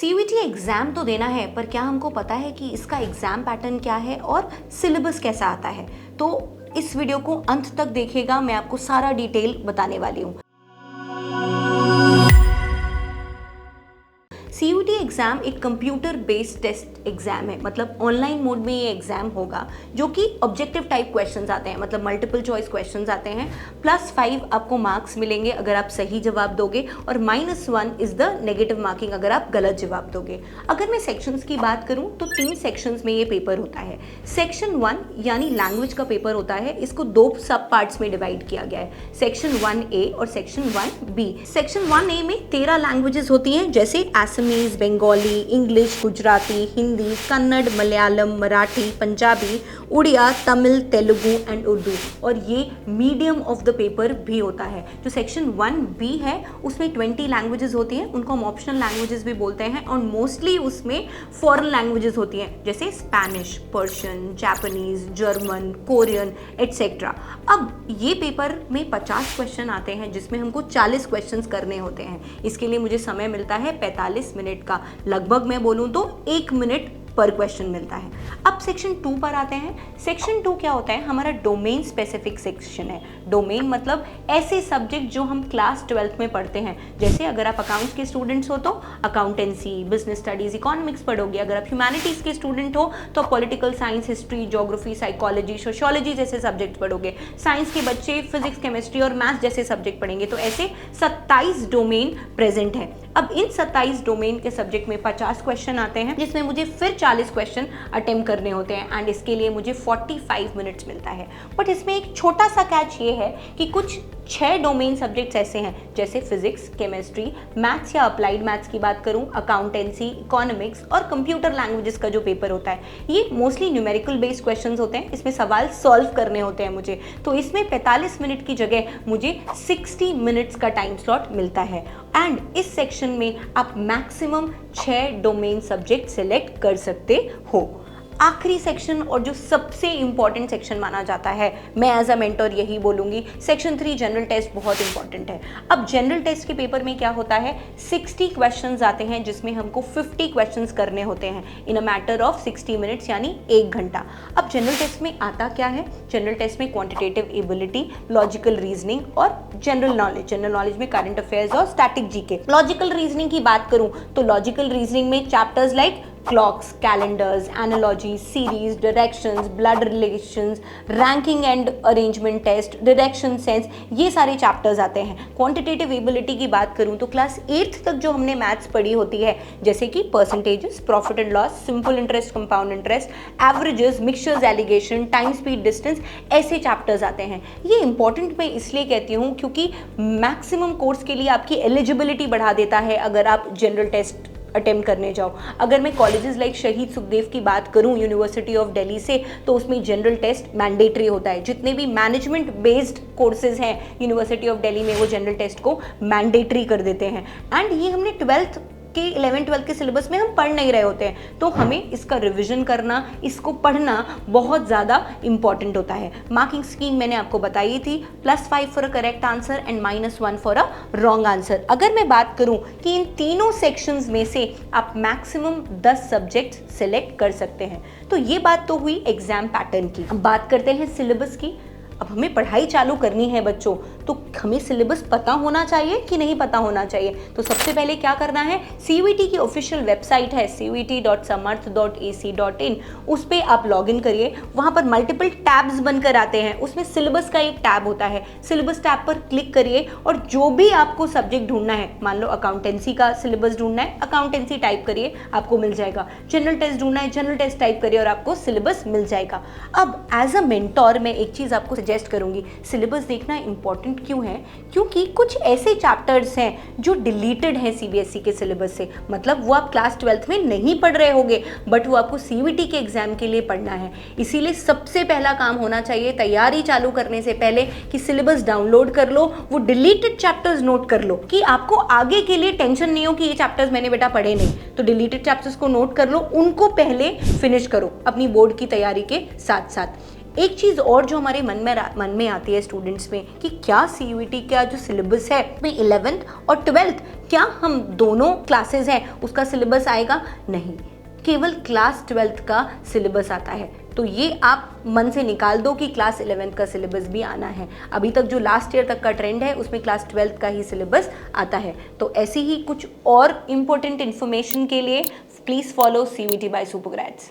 CUET exam तो देना है, पर क्या हमको पता है कि इसका एग्ज़ाम पैटर्न क्या है और सिलेबस कैसा आता है? तो इस वीडियो को अंत तक देखिएगा, मैं आपको सारा डिटेल बताने वाली हूँ। सीयूईटी एग्ज़ाम एक कंप्यूटर बेस्ड टेस्ट एग्ज़ाम है, मतलब ऑनलाइन मोड में ये एग्ज़ाम होगा, जो कि ऑब्जेक्टिव टाइप क्वेश्चंस आते हैं, मतलब मल्टीपल चॉइस क्वेश्चंस आते हैं। +5 आपको मार्क्स मिलेंगे अगर आप सही जवाब दोगे, और -1 इज़ द नेगेटिव मार्किंग अगर आप गलत जवाब दोगे। अगर मैं सेक्शंस की बात करूँ तो 3 सेक्शंस में ये पेपर होता है। सेक्शन 1 यानी लैंग्वेज का पेपर होता है, इसको 2 सब पार्ट्स में डिवाइड किया गया है, सेक्शन 1A और सेक्शन 1B। सेक्शन 1A में 13 लैंग्वेजेस होती हैं, जैसे असमीज, बंगाली, इंग्लिश, गुजराती, हिंदी, कन्नड़, मलयालम, मराठी, पंजाबी, उड़िया, तमिल, तेलुगु एंड उर्दू, और ये मीडियम ऑफ द पेपर भी होता है। जो सेक्शन 1B है उसमें 20 लैंग्वेजेस होती हैं, उनको हम ऑप्शनल लैंग्वेजेस भी बोलते हैं, और मोस्टली उसमें फॉरेन लैंग्वेजेस होती हैं, जैसे Spanish, Persian, Japanese, German, Korean etcetera. अब ये पेपर में 50 क्वेश्चन आते हैं, जिसमें हमको 40 क्वेश्चंस करने होते हैं। इसके लिए मुझे समय मिलता है 45 मिनट का, लगभग मैं बोलूँ तो 1 मिनट पर क्वेश्चन मिलता है। अब सेक्शन 2 पर आते हैं। सेक्शन 2 क्या होता है? हमारा डोमेन स्पेसिफिक सेक्शन है। डोमेन मतलब ऐसे सब्जेक्ट जो हम क्लास 12th में पढ़ते हैं, जैसे अगर आप अकाउंट्स के स्टूडेंट्स हो तो अकाउंटेंसी, बिजनेस स्टडीज, इकोनॉमिक्स पढ़ोगे। अगर आप ह्यूमैनिटीज़ के स्टूडेंट हो तो political science, history, geography, psychology, sociology जैसे सब्जेक्ट पढ़ोगे। साइंस के बच्चे फिजिक्स, केमिस्ट्री और मैथ्स जैसे सब्जेक्ट पढ़ेंगे। तो ऐसे 27 डोमेन प्रेजेंट हैं। अब इन 27 डोमेन के सब्जेक्ट में 50 क्वेश्चन आते हैं, जिसमें मुझे फिर 40 क्वेश्चन अटेम्प्ट करने होते हैं, एंड इसके लिए मुझे 45 मिनट्स मिलता है। बट इसमें एक छोटा सा कैच ये है कि कुछ 6 डोमेन सब्जेक्ट्स ऐसे हैं, जैसे फिजिक्स, केमिस्ट्री, मैथ्स या अप्लाइड मैथ्स की बात करूं, अकाउंटेंसी, इकोनॉमिक्स और कंप्यूटर लैंग्वेजेस का जो पेपर होता है, ये मोस्टली न्यूमेरिकल बेस्ड क्वेश्चंस होते हैं। इसमें सवाल सॉल्व करने होते हैं मुझे, तो इसमें 45 मिनट की जगह मुझे 60 मिनट्स का टाइम स्लॉट मिलता है। एंड इस सेक्शन में आप मैक्सिमम 6 डोमेन सब्जेक्ट सेलेक्ट कर सकते हो। आखिरी सेक्शन और जो सबसे इंपॉर्टेंट सेक्शन माना जाता है, मैं एज अ मेंटर यही बोलूँगी, सेक्शन 3 जनरल टेस्ट बहुत इंपॉर्टेंट है। अब जनरल टेस्ट के पेपर में क्या होता है, 60 क्वेश्चंस आते हैं, जिसमें हमको 50 क्वेश्चंस करने होते हैं इन अ मैटर ऑफ 60 मिनट्स, यानी 1 घंटा। अब जनरल टेस्ट में आता क्या है? जनरल टेस्ट में क्वांटिटेटिव एबिलिटी, लॉजिकल रीजनिंग और जनरल नॉलेज। जनरल नॉलेज में करंट अफेयर्स और स्टैटिक जीके। लॉजिकल रीजनिंग की बात करूँ तो लॉजिकल रीजनिंग में chapters like clocks, calendars, analogy, series, directions, blood relations, ranking and arrangement test, direction sense, ये सारे चैप्टर्स आते हैं। क्वांटिटेटिव एबिलिटी की बात करूं तो क्लास 8th तक जो हमने मैथ्स पढ़ी होती है, जैसे कि percentages, profit and loss, simple interest, compound interest, averages, mixtures, alligation, time, speed, distance, ऐसे चैप्टर्स आते हैं। ये इंपॉर्टेंट मैं इसलिए कहती हूँ क्योंकि मैक्सिमम कोर्स के लिए आपकी एलिजिबिलिटी बढ़ा देता है अगर आप जनरल टेस्ट अटेम्प्ट करने जाओ। अगर मैं कॉलेजेस लाइक शहीद सुखदेव की बात करूं यूनिवर्सिटी ऑफ दिल्ली से, तो उसमें जनरल टेस्ट मैंडेटरी होता है। जितने भी मैनेजमेंट बेस्ड कोर्सेज हैं यूनिवर्सिटी ऑफ दिल्ली में, वो जनरल टेस्ट को मैंडेटरी कर देते हैं। एंड ये हमने 12th के 11th-12th के सिलेबस में हम पढ़ नहीं रहे होते हैं, तो हमें इसका रिवीजन करना, इसको पढ़ना बहुत ज़्यादा इंपॉर्टेंट होता है। मार्किंग स्कीम मैंने आपको बताई थी, +5 for a correct answer and -1 for a wrong answer. अगर मैं बात करूं कि इन तीनों सेक्शंस में से आप मैक्सिमम 10 सब्जेक्ट सिलेक्ट कर सकते हैं, तो ये बात तो हुई एग्जाम पैटर्न की। अब बात करते हैं सिलेबस की। अब हमें पढ़ाई चालू करनी है बच्चों, तो हमें सिलेबस पता होना चाहिए कि नहीं पता होना चाहिए। तो सबसे पहले क्या करना है, सीयूईटी की ऑफिशियल वेबसाइट है cuet.samarth.ac.in, उस पर आप लॉगिन करिए। वहाँ पर मल्टीपल टैब्स बनकर आते हैं, उसमें सिलेबस का एक टैब होता है। सिलेबस टैब पर क्लिक करिए और जो भी आपको सब्जेक्ट ढूंढना है, मान लो अकाउंटेंसी का सिलेबस ढूंढना है, अकाउंटेंसी टाइप करिए, आपको मिल जाएगा। जनरल टेस्ट ढूंढना है, जनरल टेस्ट टाइप करिए और आपको सिलेबस मिल जाएगा। अब एज अ मेंटोर मैं एक चीज़ आपको सजेस्ट करूंगी, सिलेबस देखना इंपॉर्टेंट क्यों है? क्योंकि कुछ ऐसे चैप्टर्स हैं जो डिलीटेड हैं सीबीएसई के सिलेबस से, मतलब वो आप क्लास 12th में नहीं पढ़ रहे होगे, बट वो आपको सीयूईटी के एग्जाम के लिए पढ़ना है। इसीलिए सबसे पहला काम होना चाहिए तैयारी चालू करने से पहले कि सिलेबस डाउनलोड कर लो, वो डिलीटेड चैप्टर्स नोट कर लो, कि आपको आगे के लिए टेंशन नहीं हो कि ये चैप्टर्स मैंने बेटा पढ़े नहीं। तो डिलीटेड चैप्टर्स को नोट कर लो, उनको पहले फिनिश करो अपनी बोर्ड की तैयारी के साथ साथ। एक चीज़ और जो हमारे मन में आती है स्टूडेंट्स में कि क्या CUET का जो सिलेबस है में 11th और 12th क्या हम दोनों क्लासेस हैं उसका सिलेबस आएगा? नहीं, केवल क्लास 12th का सिलेबस आता है। तो ये आप मन से निकाल दो कि क्लास 11th का सिलेबस भी आना है। अभी तक जो लास्ट ईयर तक का ट्रेंड है उसमें क्लास 12th का ही सिलेबस आता है। तो ऐसी ही कुछ और इम्पोर्टेंट इन्फॉर्मेशन के लिए प्लीज़ फॉलो CUET बाय सुपरग्रेड्स।